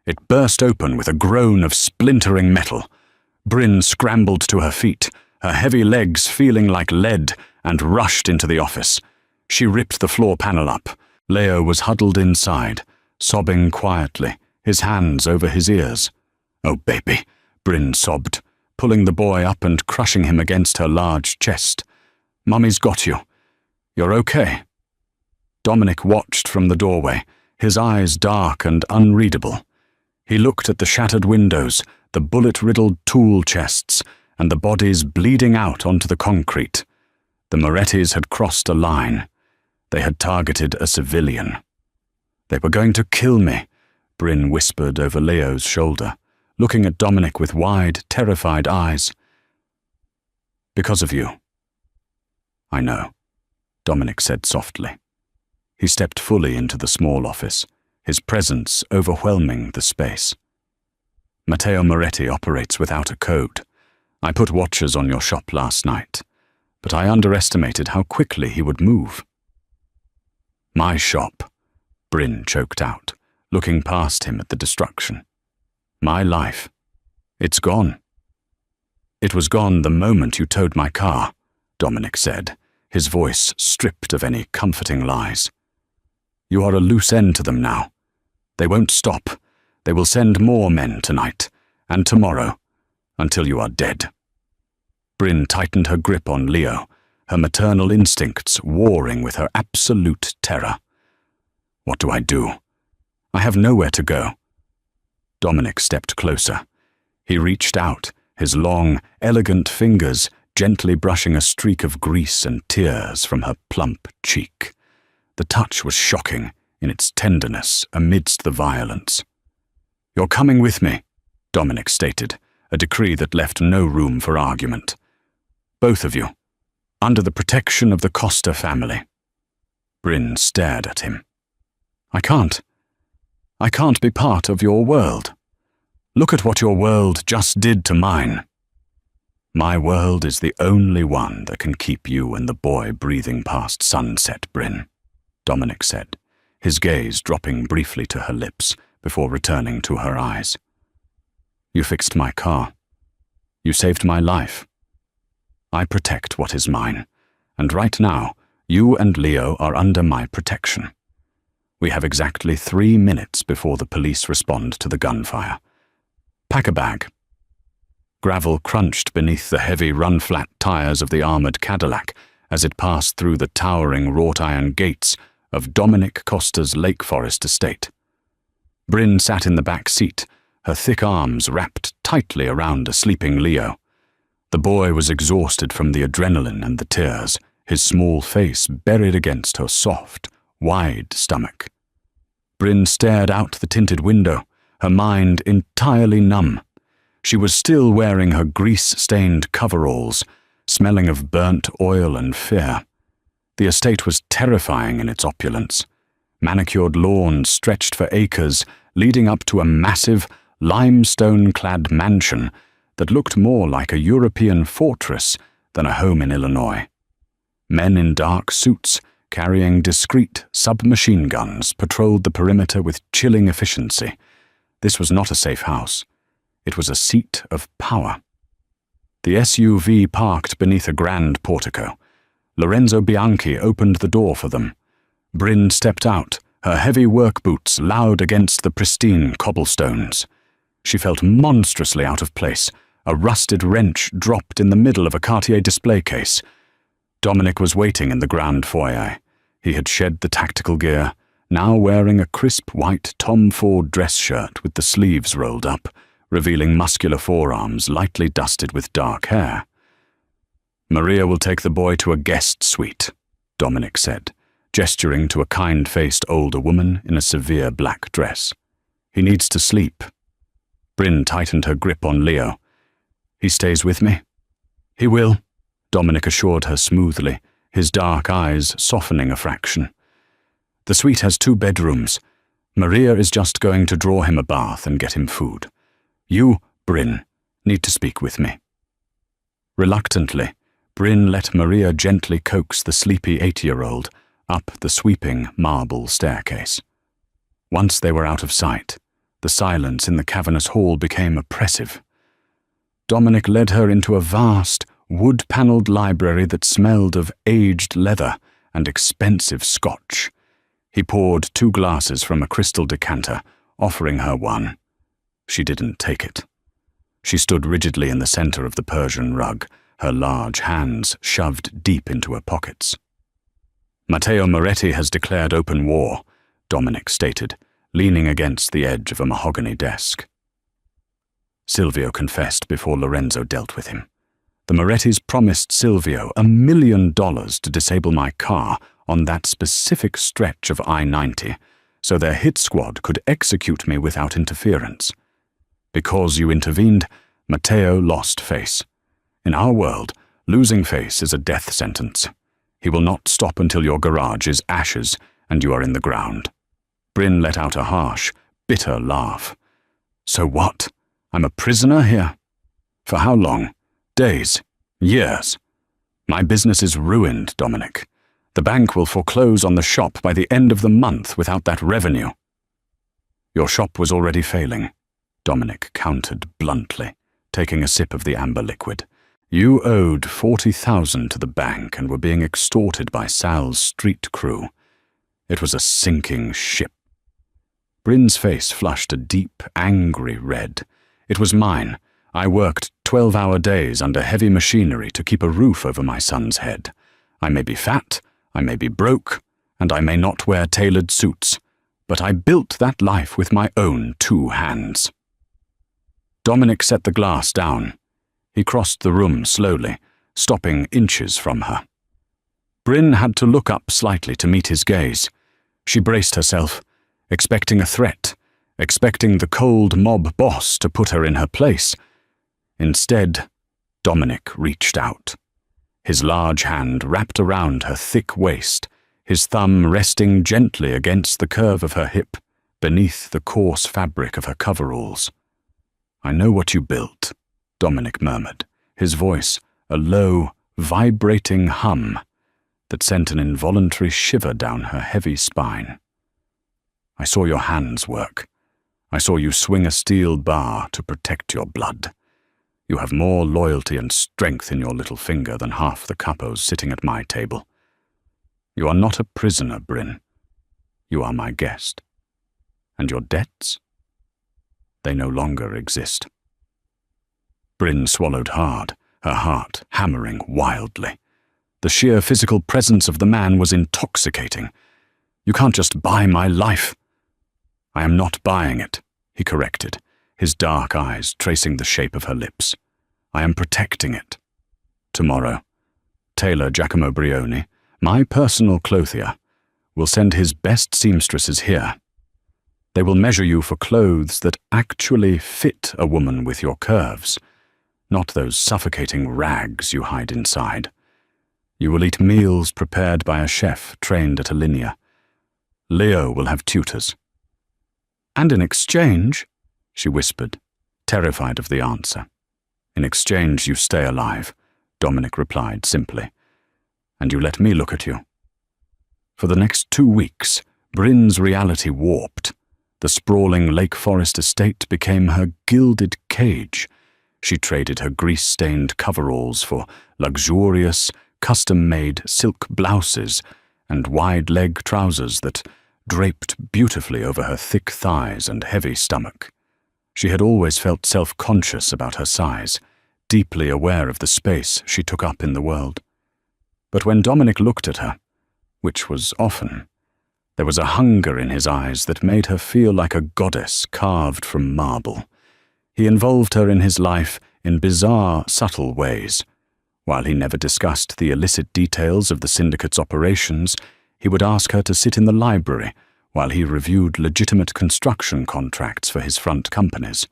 It burst open with a groan of splintering metal. Bryn scrambled to her feet, her heavy legs feeling like lead, and rushed into the office. She ripped the floor panel up. Leo was huddled inside, sobbing quietly, his hands over his ears. "Oh, baby," Bryn sobbed, pulling the boy up and crushing him against her large chest. "Mummy's got you. You're okay." Dominic watched from the doorway, his eyes dark and unreadable. He looked at the shattered windows, the bullet-riddled tool chests, and the bodies bleeding out onto the concrete. The Morettis had crossed a line. They had targeted a civilian. "They were going to kill me," Bryn whispered over Leo's shoulder, looking at Dominic with wide, terrified eyes. "Because of you." "I know," Dominic said softly. He stepped fully into the small office, his presence overwhelming the space. "Matteo Moretti operates without a code. I put watchers on your shop last night, but I underestimated how quickly he would move." "My shop," Bryn choked out, looking past him at the destruction. "My life. It's gone." "It was gone the moment you towed my car," Dominic said, his voice stripped of any comforting lies. "You are a loose end to them now. They won't stop. They will send more men tonight, and tomorrow, until you are dead." Bryn tightened her grip on Leo, her maternal instincts warring with her absolute terror. "What do I do? I have nowhere to go." Dominic stepped closer. He reached out, his long, elegant fingers gently brushing a streak of grease and tears from her plump cheek. The touch was shocking in its tenderness amidst the violence. "You're coming with me," Dominic stated, a decree that left no room for argument. "Both of you, under the protection of the Costa family." Bryn stared at him. I can't be part of your world. Look at what your world just did to mine." "My world is the only one that can keep you and the boy breathing past sunset, Bryn," Dominic said, his gaze dropping briefly to her lips before returning to her eyes. "You fixed my car. You saved my life. I protect what is mine, and right now, you and Leo are under my protection. We have exactly 3 minutes before the police respond to the gunfire. Pack a bag." Gravel crunched beneath the heavy run-flat tires of the armored Cadillac as it passed through the towering wrought-iron gates of Dominic Costa's Lake Forest estate. Bryn sat in the back seat, her thick arms wrapped tightly around a sleeping Leo. The boy was exhausted from the adrenaline and the tears, his small face buried against her soft, wide stomach. Bryn stared out the tinted window, her mind entirely numb. She was still wearing her grease-stained coveralls, smelling of burnt oil and fear. The estate was terrifying in its opulence. Manicured lawns stretched for acres, leading up to a massive, limestone-clad mansion that looked more like a European fortress than a home in Illinois. Men in dark suits, carrying discreet submachine guns, patrolled the perimeter with chilling efficiency. This was not a safe house. It was a seat of power. The SUV parked beneath a grand portico. Lorenzo Bianchi opened the door for them. Bryn stepped out, her heavy work boots loud against the pristine cobblestones. She felt monstrously out of place. A rusted wrench dropped in the middle of a Cartier display case. Dominic was waiting in the grand foyer. He had shed the tactical gear, now wearing a crisp white Tom Ford dress shirt with the sleeves rolled up, revealing muscular forearms lightly dusted with dark hair. "Maria will take the boy to a guest suite," Dominic said, gesturing to a kind-faced older woman in a severe black dress. "He needs to sleep." Bryn tightened her grip on Leo. "He stays with me?" "He will," Dominic assured her smoothly, his dark eyes softening a fraction. "The suite has 2 bedrooms. Maria is just going to draw him a bath and get him food. You, Bryn, need to speak with me." Reluctantly, Bryn let Maria gently coax the sleepy 8-year-old up the sweeping marble staircase. Once they were out of sight, the silence in the cavernous hall became oppressive. Dominic led her into a vast, wood-panelled library that smelled of aged leather and expensive scotch. He poured 2 glasses from a crystal decanter, offering her one. She didn't take it. She stood rigidly in the center of the Persian rug, her large hands shoved deep into her pockets. "Matteo Moretti has declared open war," Dominic stated, leaning against the edge of a mahogany desk. Silvio confessed before Lorenzo dealt with him. "The Morettis promised Silvio $1 million to disable my car on that specific stretch of I-90, so their hit squad could execute me without interference. Because you intervened, Matteo lost face. In our world, losing face is a death sentence. He will not stop until your garage is ashes and you are in the ground." Bryn let out a harsh, bitter laugh. "So what? I'm a prisoner here? For how long? Days? Years? My business is ruined, Dominic. The bank will foreclose on the shop by the end of the month without that revenue." "Your shop was already failing," Dominic countered bluntly, taking a sip of the amber liquid. "You owed $40,000 to the bank and were being extorted by Sal's street crew. It was a sinking ship." Bryn's face flushed a deep, angry red. "It was mine. I worked 12-hour days under heavy machinery to keep a roof over my son's head. I may be fat, I may be broke, and I may not wear tailored suits, but I built that life with my own 2 hands." Dominic set the glass down. He crossed the room slowly, stopping inches from her. Bryn had to look up slightly to meet his gaze. She braced herself, expecting a threat, expecting the cold mob boss to put her in her place. Instead, Dominic reached out. His large hand wrapped around her thick waist, his thumb resting gently against the curve of her hip, beneath the coarse fabric of her coveralls. "I know what you built," Dominic murmured, his voice a low, vibrating hum that sent an involuntary shiver down her heavy spine. "I saw your hands work. I saw you swing a steel bar to protect your blood. You have more loyalty and strength in your little finger than half the capos sitting at my table. You are not a prisoner, Bryn. You are my guest. And your debts? They no longer exist." Bryn swallowed hard, her heart hammering wildly. The sheer physical presence of the man was intoxicating. "You can't just buy my life." "I am not buying it," he corrected, his dark eyes tracing the shape of her lips. "I am protecting it. Tomorrow, tailor Giacomo Brioni, my personal clothier, will send his best seamstresses here. They will measure you for clothes that actually fit a woman with your curves, not those suffocating rags you hide inside. You will eat meals prepared by a chef trained at a linear. Leo will have tutors." "And in exchange," she whispered, terrified of the answer. "In exchange, you stay alive," Dominic replied simply. "And you let me look at you." For the next 2 weeks, Bryn's reality warped. The sprawling Lake Forest estate became her gilded cage. She traded her grease-stained coveralls for luxurious, custom-made silk blouses and wide-leg trousers that draped beautifully over her thick thighs and heavy stomach. She had always felt self-conscious about her size, deeply aware of the space she took up in the world. But when Dominic looked at her, which was often, there was a hunger in his eyes that made her feel like a goddess carved from marble. He involved her in his life in bizarre, subtle ways. While he never discussed the illicit details of the syndicate's operations, he would ask her to sit in the library while he reviewed legitimate construction contracts for his front companies.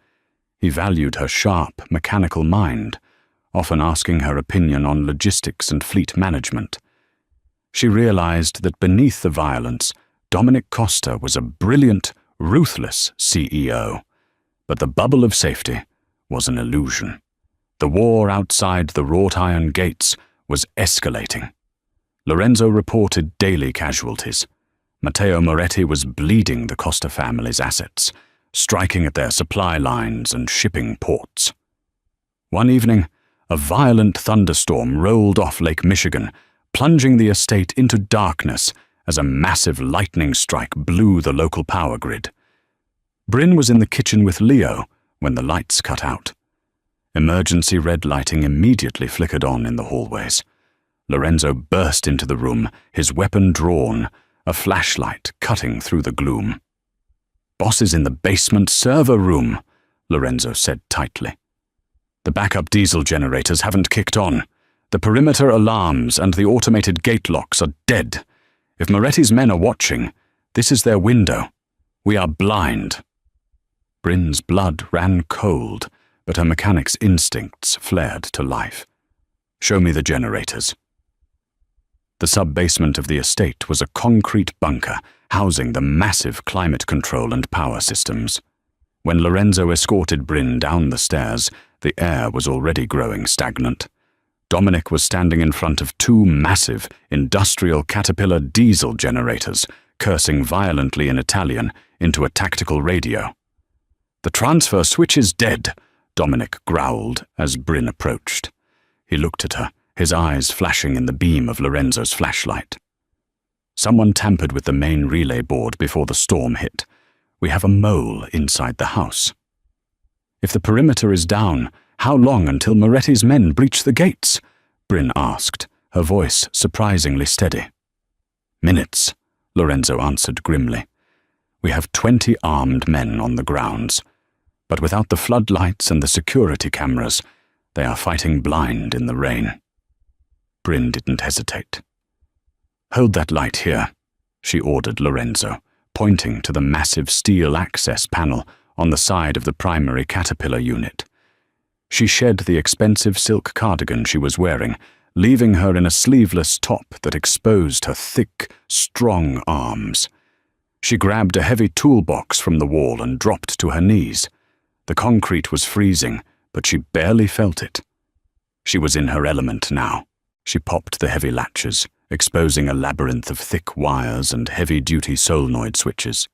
He valued her sharp, mechanical mind, often asking her opinion on logistics and fleet management. She realized that beneath the violence, Dominic Costa was a brilliant, ruthless CEO. But the bubble of safety was an illusion. The war outside the wrought iron gates was escalating. Lorenzo reported daily casualties. Matteo Moretti was bleeding the Costa family's assets, striking at their supply lines and shipping ports. One evening, a violent thunderstorm rolled off Lake Michigan, plunging the estate into darkness as a massive lightning strike blew the local power grid. Bryn was in the kitchen with Leo when the lights cut out. Emergency red lighting immediately flickered on in the hallways. Lorenzo burst into the room, his weapon drawn, a flashlight cutting through the gloom. "Boss is in the basement server room," Lorenzo said tightly. "The backup diesel generators haven't kicked on. The perimeter alarms and the automated gate locks are dead. If Moretti's men are watching, this is their window. We are blind." Bryn's blood ran cold, but her mechanic's instincts flared to life. "Show me the generators." The sub-basement of the estate was a concrete bunker housing the massive climate control and power systems. When Lorenzo escorted Bryn down the stairs, the air was already growing stagnant. Dominic was standing in front of 2 massive, industrial Caterpillar diesel generators, cursing violently in Italian into a tactical radio. "The transfer switch is dead," Dominic growled as Bryn approached. He looked at her, his eyes flashing in the beam of Lorenzo's flashlight. "Someone tampered with the main relay board before the storm hit. We have a mole inside the house." "If the perimeter is down, how long until Moretti's men breach the gates?" Bryn asked, her voice surprisingly steady. "Minutes," Lorenzo answered grimly. "We have 20 armed men on the grounds. But without the floodlights and the security cameras, they are fighting blind in the rain." Bryn didn't hesitate. "Hold that light here," she ordered Lorenzo, pointing to the massive steel access panel on the side of the primary Caterpillar unit. She shed the expensive silk cardigan she was wearing, leaving her in a sleeveless top that exposed her thick, strong arms. She grabbed a heavy toolbox from the wall and dropped to her knees. The concrete was freezing, but she barely felt it. She was in her element now. She popped the heavy latches, exposing a labyrinth of thick wires and heavy-duty solenoid switches.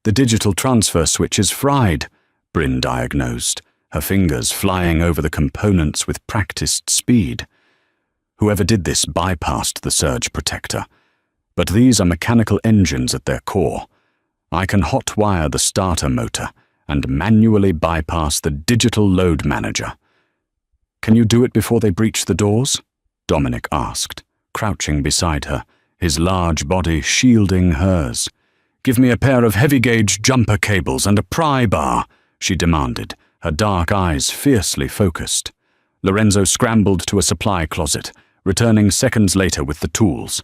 "The digital transfer switch is fried," Bryn diagnosed, her fingers flying over the components with practiced speed. Whoever did this bypassed the surge protector. But these are mechanical engines at their core. I can hotwire the starter motor and manually bypass the digital load manager. "Can you do it before they breach the doors?" Dominic asked, crouching beside her, his large body shielding hers. "Give me a pair of heavy-gauge jumper cables and a pry bar," she demanded, her dark eyes fiercely focused. Lorenzo scrambled to a supply closet, returning seconds later with the tools.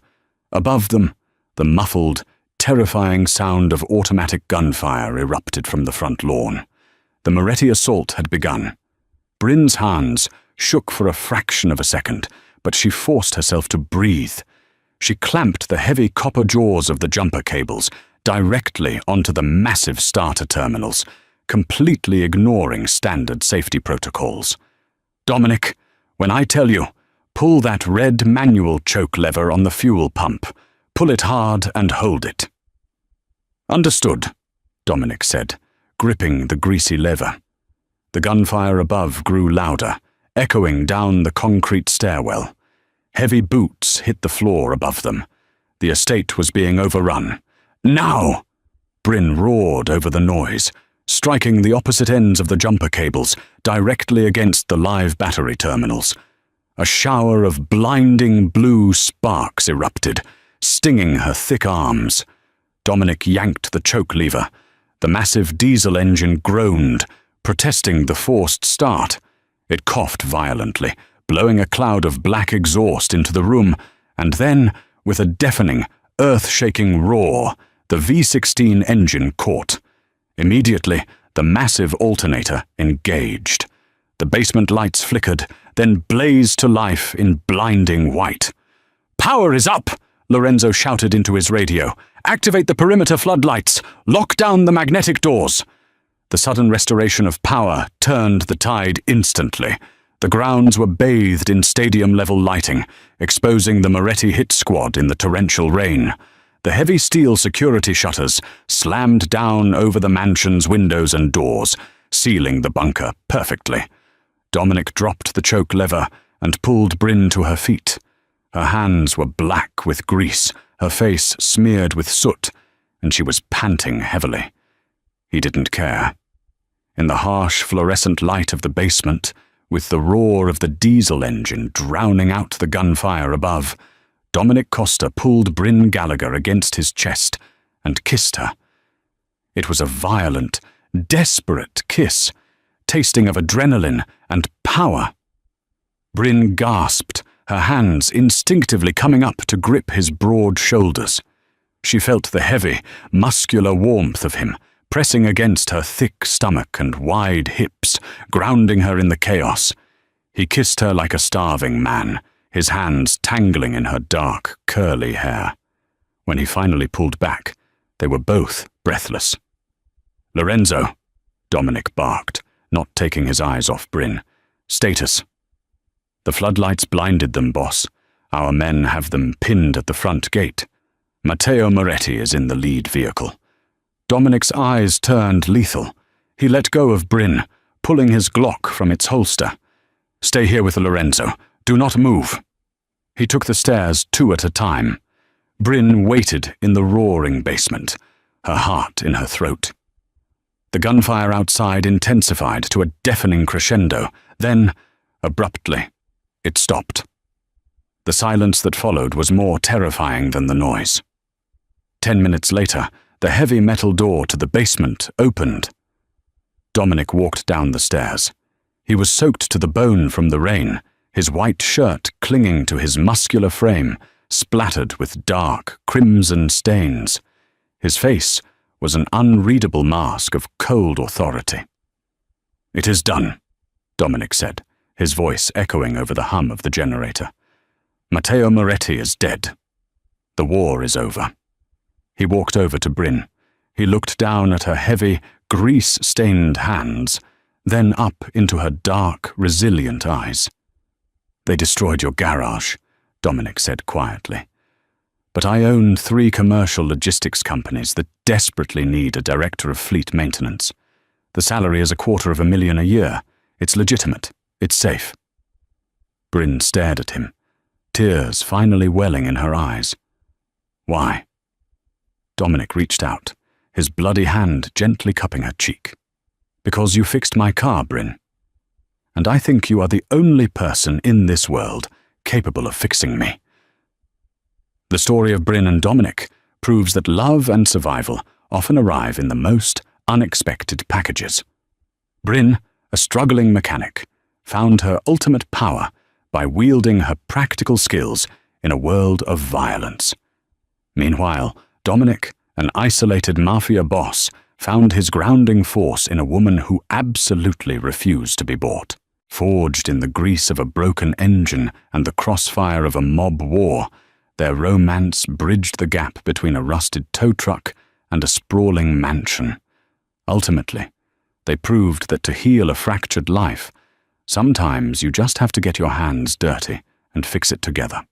Above them, the muffled, terrifying sound of automatic gunfire erupted from the front lawn. The Moretti assault had begun. Bryn's hands shook for a fraction of a second, but she forced herself to breathe. She clamped the heavy copper jaws of the jumper cables directly onto the massive starter terminals, completely ignoring standard safety protocols. "Dominic, when I tell you, pull that red manual choke lever on the fuel pump. Pull it hard and hold it." "Understood," Dominic said, gripping the greasy lever. The gunfire above grew louder, echoing down the concrete stairwell. Heavy boots hit the floor above them. The estate was being overrun. "Now!" Bryn roared over the noise, striking the opposite ends of the jumper cables directly against the live battery terminals. A shower of blinding blue sparks erupted, stinging her thick arms. Dominic yanked the choke lever. The massive diesel engine groaned, protesting the forced start. It coughed violently, blowing a cloud of black exhaust into the room, and then, with a deafening, earth-shaking roar, the V16 engine caught. Immediately, the massive alternator engaged. The basement lights flickered, then blazed to life in blinding white. "Power is up!" Lorenzo shouted into his radio. "Activate the perimeter floodlights! Lock down the magnetic doors!" The sudden restoration of power turned the tide instantly. The grounds were bathed in stadium-level lighting, exposing the Moretti hit squad in the torrential rain. The heavy steel security shutters slammed down over the mansion's windows and doors, sealing the bunker perfectly. Dominic dropped the choke lever and pulled Bryn to her feet. Her hands were black with grease, her face smeared with soot, and she was panting heavily. He didn't care. In the harsh fluorescent light of the basement, with the roar of the diesel engine drowning out the gunfire above, Dominic Costa pulled Bryn Gallagher against his chest and kissed her. It was a violent, desperate kiss, tasting of adrenaline and power. Bryn gasped, her hands instinctively coming up to grip his broad shoulders. She felt the heavy, muscular warmth of him, pressing against her thick stomach and wide hips, grounding her in the chaos. He kissed her like a starving man, his hands tangling in her dark, curly hair. When he finally pulled back, they were both breathless. "Lorenzo," Dominic barked, not taking his eyes off Bryn. "Status." "The floodlights blinded them, boss. Our men have them pinned at the front gate. Matteo Moretti is in the lead vehicle." Dominic's eyes turned lethal. He let go of Bryn, pulling his Glock from its holster. "Stay here with Lorenzo. Do not move." He took the stairs 2 at a time. Bryn waited in the roaring basement, her heart in her throat. The gunfire outside intensified to a deafening crescendo. Then, abruptly, it stopped. The silence that followed was more terrifying than the noise. 10 minutes later, the heavy metal door to the basement opened. Dominic walked down the stairs. He was soaked to the bone from the rain, his white shirt clinging to his muscular frame, splattered with dark, crimson stains. His face was an unreadable mask of cold authority. "It is done," Dominic said, his voice echoing over the hum of the generator. "Matteo Moretti is dead. The war is over." He walked over to Bryn. He looked down at her heavy, grease-stained hands, then up into her dark, resilient eyes. "They destroyed your garage," Dominic said quietly. "But I own 3 commercial logistics companies that desperately need a director of fleet maintenance. The salary is $250,000 a year. It's legitimate. It's safe." Bryn stared at him, tears finally welling in her eyes. "Why?" Dominic reached out, his bloody hand gently cupping her cheek. "Because you fixed my car, Bryn. And I think you are the only person in this world capable of fixing me." The story of Bryn and Dominic proves that love and survival often arrive in the most unexpected packages. Bryn, a struggling mechanic, found her ultimate power by wielding her practical skills in a world of violence. Meanwhile, Dominic, an isolated mafia boss, found his grounding force in a woman who absolutely refused to be bought. Forged in the grease of a broken engine and the crossfire of a mob war, their romance bridged the gap between a rusted tow truck and a sprawling mansion. Ultimately, they proved that to heal a fractured life, sometimes you just have to get your hands dirty and fix it together.